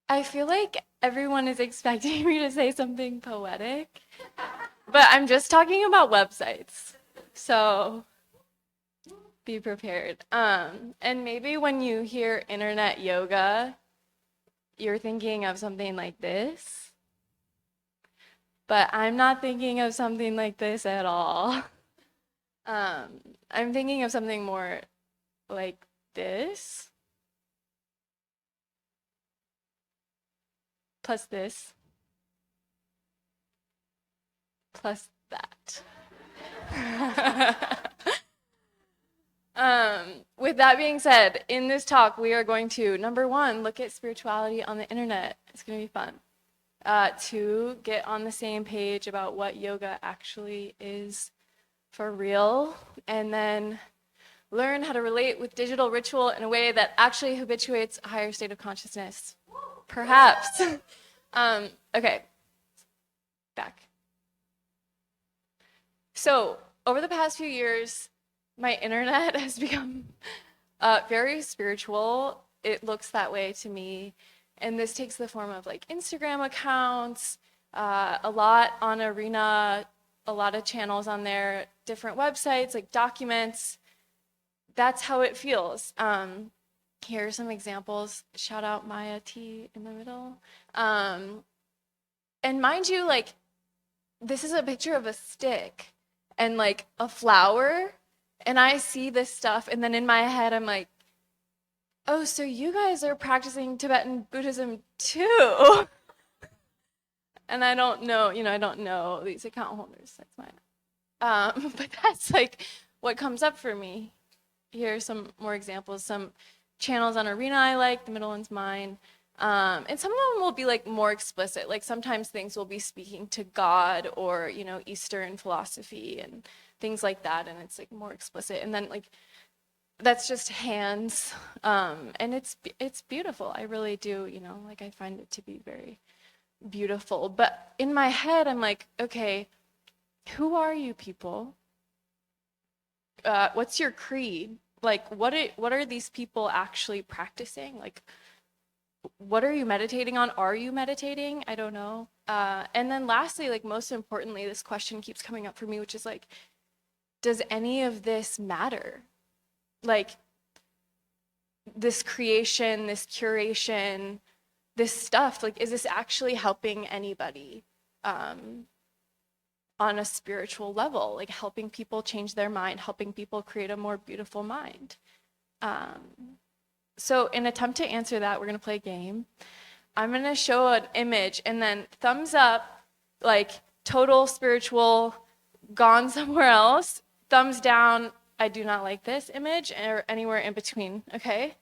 I feel like everyone is expecting me to say something poetic, but I'm just talking about websites. So be prepared. And maybe when you hear internet yoga, you're thinking of something like this, but I'm not thinking of something like this at all. I'm thinking of something more like this, plus this, plus that. With that being said, in this talk, we are going to, number one, look at spirituality on the internet. It's going to be fun. Two, get on the same page about what yoga actually is for real. And then learn how to relate with digital ritual in a way that actually habituates a higher state of consciousness. Perhaps. Okay, back. So, over the past few years, my internet has become very spiritual. It looks that way to me. And this takes the form of like Instagram accounts, a lot on Arena, a lot of channels on there, different websites, like documents. That's how it feels. Here are some examples. Shout out Maya T in the middle. And mind you, like, this is a picture of a stick and like a flower. And I see this stuff, and then in my head, I'm like, oh, so you guys are practicing Tibetan Buddhism too. And I don't know, I don't know these account holders. That's mine. But that's like what comes up for me. Here are some more examples. Some channels on Arena I like, the middle one's mine. And some of them will be like more explicit. Like sometimes things will be speaking to God or, Eastern philosophy and things like that. And it's like more explicit. And then like that's just hands. And it's beautiful. I really do, like I find it to be very beautiful. But in my head, I'm like, okay, who are you people? What's your creed? Like, what are these people actually practicing? Like, what are you meditating on? Are you meditating? I don't know. And then lastly, like most importantly, this question keeps coming up for me, which is like, does any of this matter? Like this creation, this curation, this stuff, like, is this actually helping anybody on a spiritual level? Like helping people change their mind, helping people create a more beautiful mind. So in attempt to answer that, we're gonna play a game. I'm gonna show an image and then thumbs up, like total spiritual, gone somewhere else. Thumbs down, I do not like this image, or anywhere in between, okay?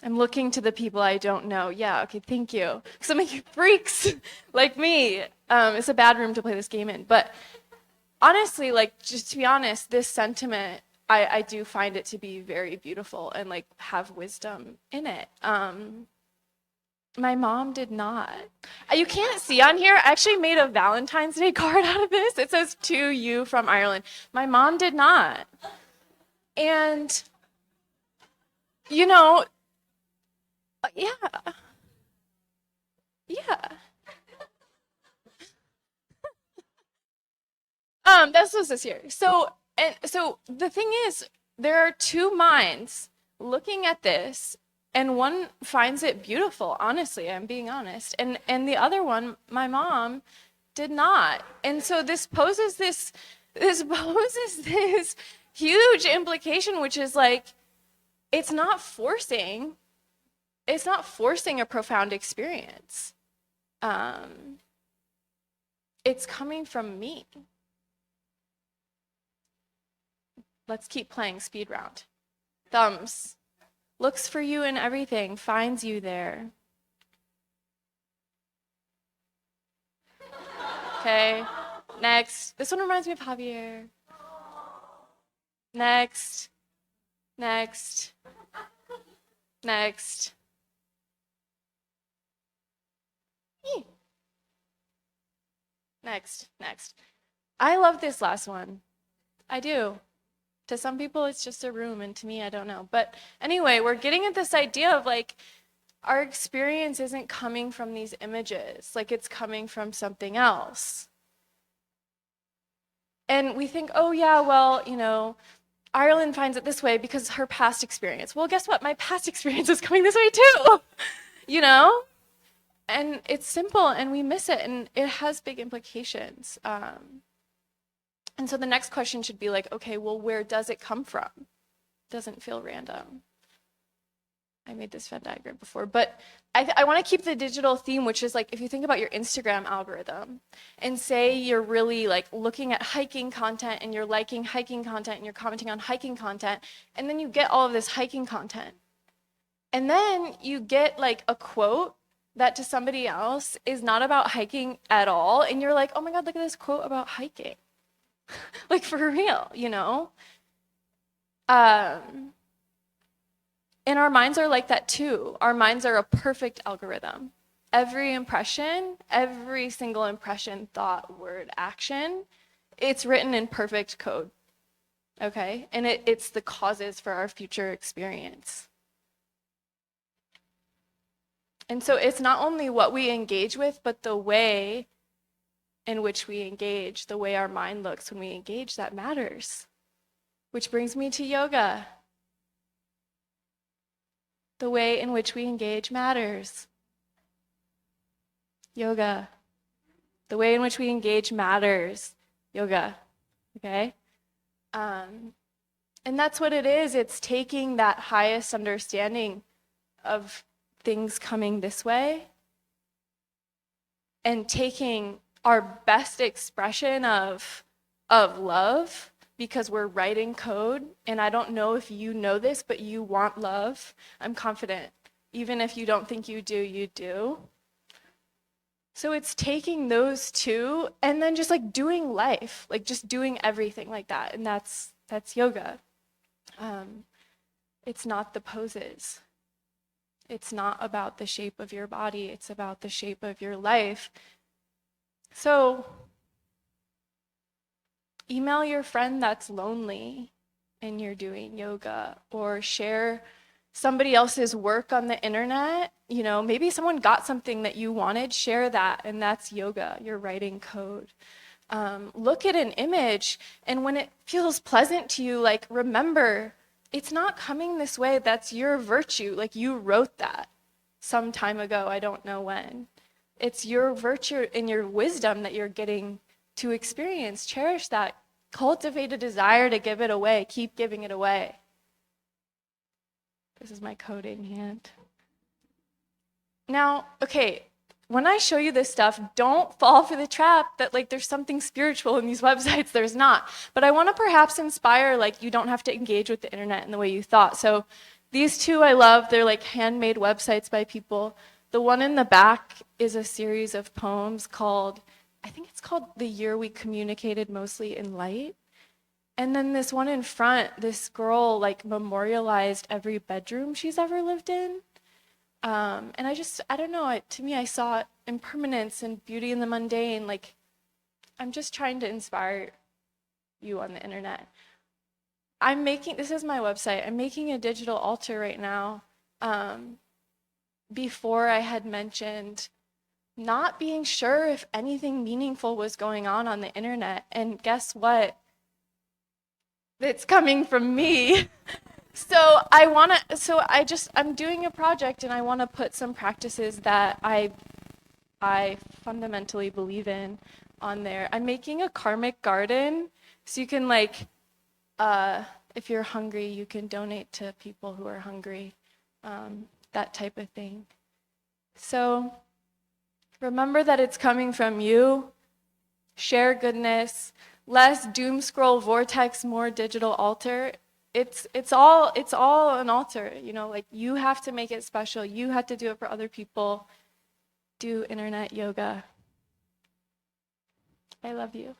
I'm looking to the people I don't know. Yeah, okay, thank you. Some of you freaks like me. It's a bad room to play this game in. But honestly, like, just to be honest, this sentiment, I do find it to be very beautiful and like have wisdom in it. My mom did not. You can't see on here. I actually made a Valentine's Day card out of this. It says to you from Ireland. My mom did not. And, you know, yeah, yeah. That's what this here. So the thing is, there are two minds looking at this, and one finds it beautiful, honestly, I'm being honest. And the other one, my mom, did not. And so this poses this huge implication, which is like, it's not forcing, it's not forcing a profound experience. It's coming from me. Let's keep playing speed round. Thumbs. Looks for you in everything, finds you there. Okay. Next. This one reminds me of Javier. Next. Next. Next. Next. Next. I love this last one. I do. To some people, it's just a room, and to me, I don't know. But anyway, we're getting at this idea of like our experience isn't coming from these images, like it's coming from something else. And we think, oh, yeah, well, Ireland finds it this way because her past experience. Well, guess what? My past experience is coming this way too, you know? And it's simple and we miss it, and it has big implications. And so the next question should be like, okay, well, where does it come from? Doesn't feel random. I made this Venn diagram before, but I want to keep the digital theme, which is like, if you think about your Instagram algorithm and say you're really like looking at hiking content and you're liking hiking content and you're commenting on hiking content, and then you get all of this hiking content. And then you get like a quote that to somebody else is not about hiking at all. And you're like, oh my God, look at this quote about hiking. Like for real, And our minds are like that too. Our minds are a perfect algorithm. Every impression, every single impression, thought, word, action, it's written in perfect code, okay? And it's the causes for our future experience. And so it's not only what we engage with, but the way in which we engage, the way our mind looks when we engage, that matters. Which brings me to yoga. The way in which we engage matters. Yoga. The way in which we engage matters. Yoga. Okay? And that's what it is. It's taking that highest understanding of things coming this way and taking our best expression of love, because we're writing code, and I don't know if you know this, but you want love. I'm confident. Even if you don't think you do, you do. So it's taking those two and then just like doing life, like just doing everything like that, and that's yoga. It's not the poses. It's not about the shape of your body. It's about the shape of your life. So email your friend that's lonely and you're doing yoga, or share somebody else's work on the internet. Maybe someone got something that you wanted, share that, and that's yoga. You're writing code. Look at an image, and when it feels pleasant to you, like, remember, it's not coming this way. That's your virtue. Like, you wrote that some time ago. I don't know when. It's your virtue and your wisdom that you're getting to experience. Cherish that. Cultivate a desire to give it away. Keep giving it away. This is my coding hand. Now, okay, when I show you this stuff, don't fall for the trap that like there's something spiritual in these websites. There's not. But I want to perhaps inspire, like, you don't have to engage with the internet in the way you thought. So these two I love. They're like handmade websites by people. The one in the back is a series of poems called, I think it's called The Year We Communicated Mostly in Light. And then this one in front, this girl like memorialized every bedroom she's ever lived in. And I don't know, to me, I saw impermanence and beauty in the mundane. Like, I'm just trying to inspire you on the internet. This is my website. I'm making a digital altar right now. Before I had mentioned not being sure if anything meaningful was going on the internet. And guess what? It's coming from me. So I'm doing a project, and I want to put some practices that I fundamentally believe in on there. I'm making a karmic garden, so you can like, if you're hungry, you can donate to people who are hungry, that type of thing. So remember that it's coming from you. Share goodness. Less doom scroll vortex, more digital altar. It's all an altar, like you have to make it special. You have to do it for other people. Do internet yoga. I love you.